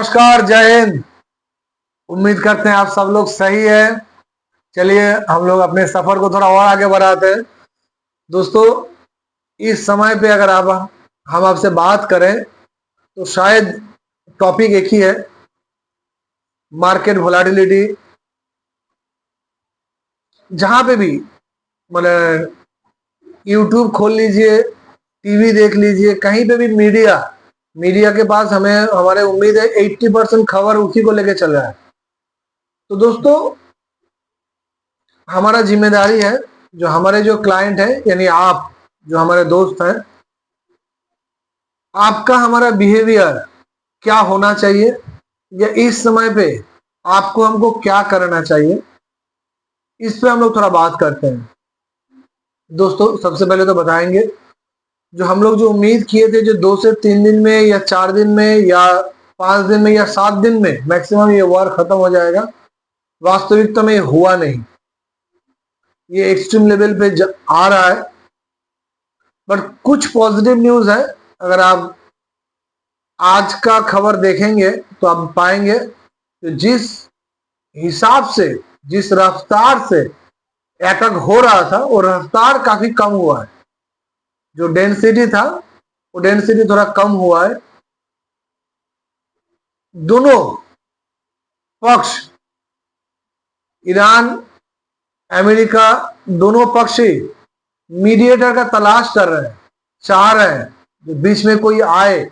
नमस्कार, जय हिंद। उम्मीद करते हैं आप सब लोग सही है। चलिए हम लोग अपने सफर को थोड़ा और आगे बढ़ाते हैं। दोस्तों, इस समय पे अगर आप हम आपसे बात करें तो शायद टॉपिक एक ही है, मार्केट वोलेटिलिटी। जहां पे भी मतलब यूट्यूब खोल लीजिए, टीवी देख लीजिए, कहीं पे भी मीडिया के पास हमें हमारे उम्मीद है 80% खबर उसी को लेके चल रहा है। तो दोस्तों, हमारा जिम्मेदारी है, जो हमारे जो क्लाइंट है यानी आप जो हमारे दोस्त हैं, आपका हमारा बिहेवियर क्या होना चाहिए या इस समय पे आपको हमको क्या करना चाहिए, इस पे हम लोग थोड़ा बात करते हैं। दोस्तों, सबसे पहले तो बताएंगे जो हम लोग जो उम्मीद किए थे, जो 2 से 3 दिन में या 4 दिन में या 5 दिन में या 7 दिन में मैक्सिमम ये वॉर खत्म हो जाएगा, वास्तविकता में ये हुआ नहीं। ये एक्सट्रीम लेवल पे आ रहा है, बट कुछ पॉजिटिव न्यूज है। अगर आप आज का खबर देखेंगे तो आप पाएंगे कि जिस हिसाब से, जिस रफ्तार से अटैक हो रहा था, वो रफ्तार काफी कम हुआ है। जो डेंसिटी था वो डेंसिटी थोड़ा कम हुआ है। दोनों पक्ष, ईरान, अमेरिका, दोनों पक्ष ही मीडिएटर का तलाश कर रहे हैं, चाह रहे हैं जो बीच में कोई आए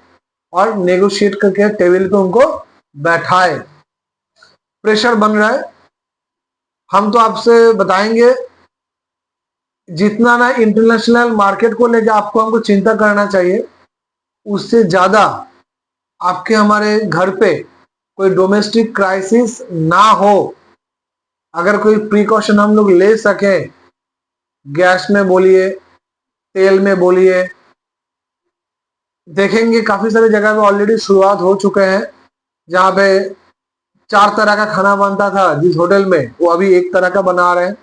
और नेगोशिएट करके टेबल पे उनको बैठाए। प्रेशर बन रहा है। हम तो आपसे बताएंगे जितना ना इंटरनेशनल मार्केट को लेकर आपको हमको चिंता करना चाहिए, उससे ज्यादा आपके हमारे घर पे कोई डोमेस्टिक क्राइसिस ना हो, अगर कोई प्रिकॉशन हम लोग ले सके, गैस में बोलिए, तेल में बोलिए। देखेंगे काफी सारी जगह पे ऑलरेडी शुरुआत हो चुके हैं, जहां पे 4 तरह का खाना बनता था जिस होटल में, वो अभी 1 तरह का बना रहे हैं।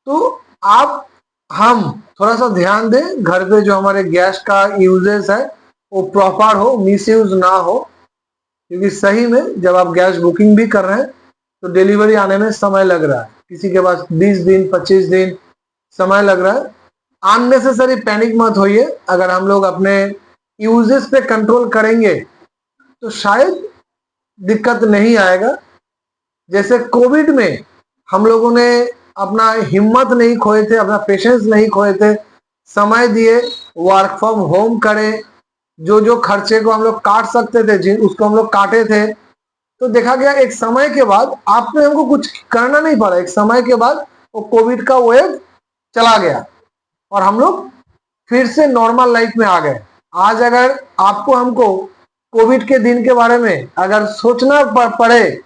तो आप हम थोड़ा सा ध्यान दें, घर पे जो हमारे गैस का यूजेस है वो प्रॉपर हो, मिस यूज ना हो। क्योंकि सही में जब आप गैस बुकिंग भी कर रहे हैं तो डिलीवरी आने में समय लग रहा है, किसी के पास 20 दिन 25 दिन समय लग रहा है। अननेसेसरी पैनिक मत होइए। अगर हम लोग अपने यूजेस पे कंट्रोल करेंगे तो शायद दिक्कत नहीं आएगा। जैसे कोविड में हम लोगों ने अपना हिम्मत नहीं खोए थे, अपना पेशेंस नहीं खोए थे, समय दिए, वर्क फ्रॉम होम करे, जो जो खर्चे को हम लोग काट सकते थे उसको हम लोग काटे थे। तो देखा गया एक समय के बाद आपने हमको कुछ करना नहीं पड़ा, एक समय के बाद वो कोविड का वेव चला गया और हम लोग फिर से नॉर्मल लाइफ में आ गए। आज अगर आपको हमको कोविड के दिन के बारे में अगर सोचना पड़े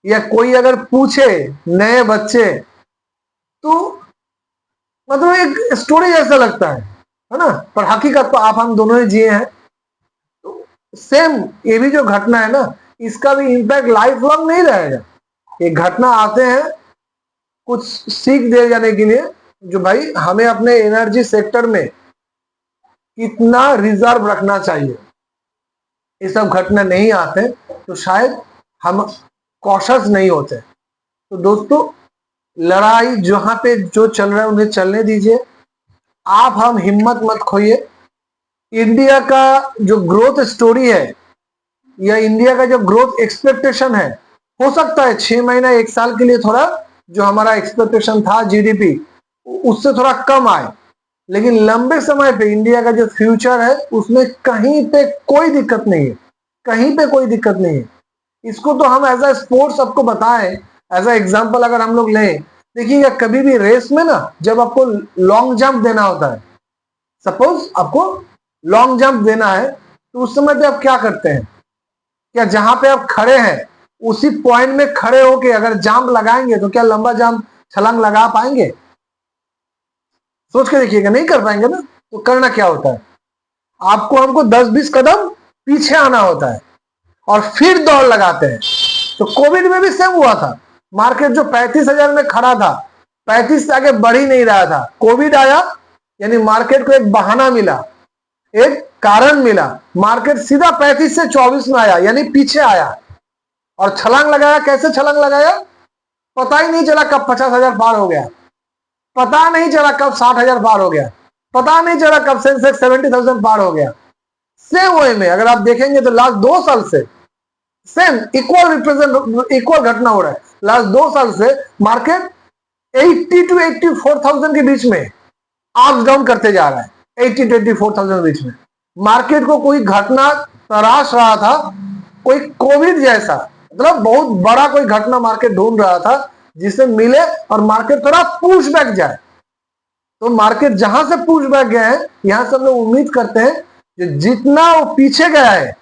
या कोई अगर पूछे, नए बच्चे, तो मतलब एक स्टोरी जैसा लगता है ना, पर हकीकत तो आप हम दोनों ही जिए हैं। तो सेम ये भी जो घटना है ना, इसका भी इम्पैक्ट लाइफ लॉन्ग नहीं रहेगा। ये घटना आते हैं कुछ सीख दे जाने के लिए, जो भाई हमें अपने एनर्जी सेक्टर में कितना रिजर्व रखना चाहिए। ये सब घटना नहीं आते तो शायद हम कॉशस नहीं होते। तो दोस्तों, लड़ाई जहां पे जो चल रहा है उन्हें चलने दीजिए। आप हम हिम्मत मत खोइए। इंडिया का जो ग्रोथ स्टोरी है या इंडिया का जो ग्रोथ एक्सपेक्टेशन है, हो सकता है 6 महीना 1 साल के लिए थोड़ा जो हमारा एक्सपेक्टेशन था जीडीपी, उससे थोड़ा कम आए, लेकिन लंबे समय पे इंडिया का जो फ्यूचर है उसमें कहीं पे कोई दिक्कत नहीं है, कहीं पे कोई दिक्कत नहीं है। इसको तो हम एज अ स्पोर्ट्स आपको बताएं, एज अ एग्जांपल अगर हम लोग लें, देखिए कभी भी रेस में ना, जब आपको लॉन्ग जंप देना होता है, सपोज आपको लॉन्ग जंप देना है, तो उस समय पे आप क्या करते हैं? क्या जहां पे आप खड़े हैं उसी पॉइंट में खड़े होके अगर जंप लगाएंगे तो क्या लंबा जंप छलांग लगा पाएंगे? सोच के देखिएगा, नहीं कर पाएंगे ना। तो करना क्या होता है, आपको हमको 10-20 कदम पीछे आना होता है और फिर दौड़ लगाते हैं। तो कोविड में भी सेम हुआ था। मार्केट जो 35,000 में खड़ा था, 35 से आगे बढ़ ही नहीं रहा था। कोविड आया यानी मार्केट को एक बहाना मिला, एक कारण मिला, मार्केट सीधा 35 से 24 में आया, यानी पीछे आया और छलांग लगाया। कैसे छलांग लगाया? पता ही नहीं चला कब 50,000 पार हो गया, पता नहीं चला कब 60,000 पार हो गया, पता नहीं चला कब सेंसेक्स 70,000 पार हो गया। सेम वे में अगर आप देखेंगे तो लास्ट 2 साल से सेम इक्वल घटना हो रहा है। लास्ट 2 साल से मार्केट 80 to 84,000 के बीच में अप डाउन करते जा रहा है। 80 to 84,000 के बीच में मार्केट को कोई घटना तराश रहा था, कोई कोविड जैसा, मतलब बहुत बड़ा कोई घटना मार्केट ढूंढ रहा था जिसे मिले और मार्केट थोड़ा पुश बैक जाए। तो मार्केट जहां से पुश बैक गए हैं, यहां से हम लोग उम्मीद करते हैं कि जितना वो पीछे गया है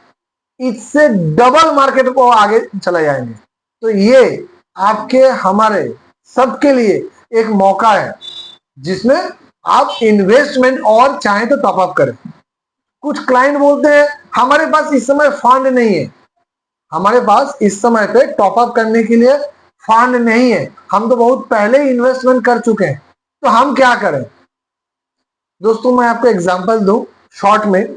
इससे डबल मार्केट को आगे चले जाएंगे। तो ये आपके हमारे सबके लिए एक मौका है जिसमें आप इन्वेस्टमेंट और चाहें तो टॉप अप करें। कुछ क्लाइंट बोलते हैं हमारे पास इस समय फंड नहीं है, हमारे पास इस समय पे टॉप अप करने के लिए फंड नहीं है, हम तो बहुत पहले इन्वेस्टमेंट कर चुके हैं, तो हम क्या करें? दोस्तों मैं आपको एग्जांपल दूं शॉर्ट में।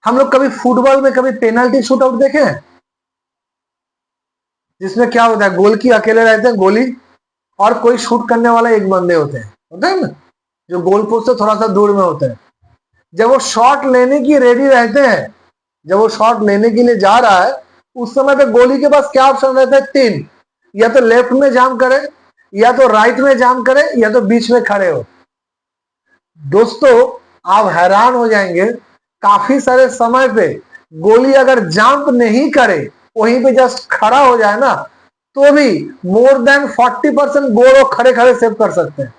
हम लोग कभी फुटबॉल में कभी पेनल्टी शूट आउट देखे हैं? जिसमें क्या होता है, गोलकी अकेले रहते हैं, गोली और कोई शूट करने वाला एक बंदे होते हैं ना, जो गोल पोस्ट से थोड़ा सा दूर में होते हैं। जब वो शॉट लेने की रेडी रहते हैं, जब वो शॉट लेने के लिए जा रहा है, उस समय पे गोली के पास क्या ऑप्शन रहता है? 3, या तो लेफ्ट में जाम करे, या तो राइट में जाम करे, या तो बीच में खड़े हो। दोस्तों आप हैरान हो जाएंगे, काफी सारे समय पे गोली अगर जंप नहीं करे, वहीं पे जस्ट खड़ा हो जाए ना, तो भी मोर देन 40% गोल वो खड़े खड़े सेव कर सकते हैं।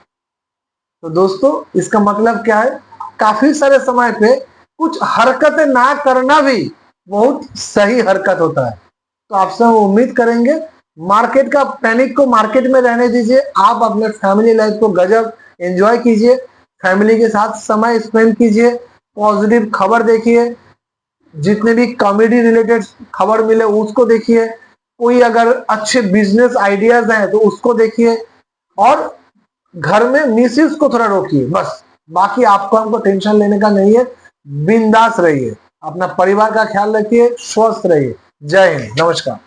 तो दोस्तों इसका मतलब क्या है? काफी सारे समय पे कुछ हरकतें ना करना भी बहुत सही हरकत होता है। तो आपसे हम उम्मीद करेंगे मार्केट का पैनिक को मार्केट में रहने दीजिए, आप अपने फैमिली लाइफ को गजब एंजॉय कीजिए, फैमिली के साथ समय स्पेंड कीजिए, पॉजिटिव खबर देखिए, जितने भी कॉमेडी रिलेटेड खबर मिले उसको देखिए, कोई अगर अच्छे बिजनेस आइडियाज हैं तो उसको देखिए, और घर में मिसयूज को थोड़ा रोकिए बस। बाकी आपको हमको टेंशन लेने का नहीं है, बिंदास रहिए, अपना परिवार का ख्याल रखिए, स्वस्थ रहिए। जय हिंद, नमस्कार।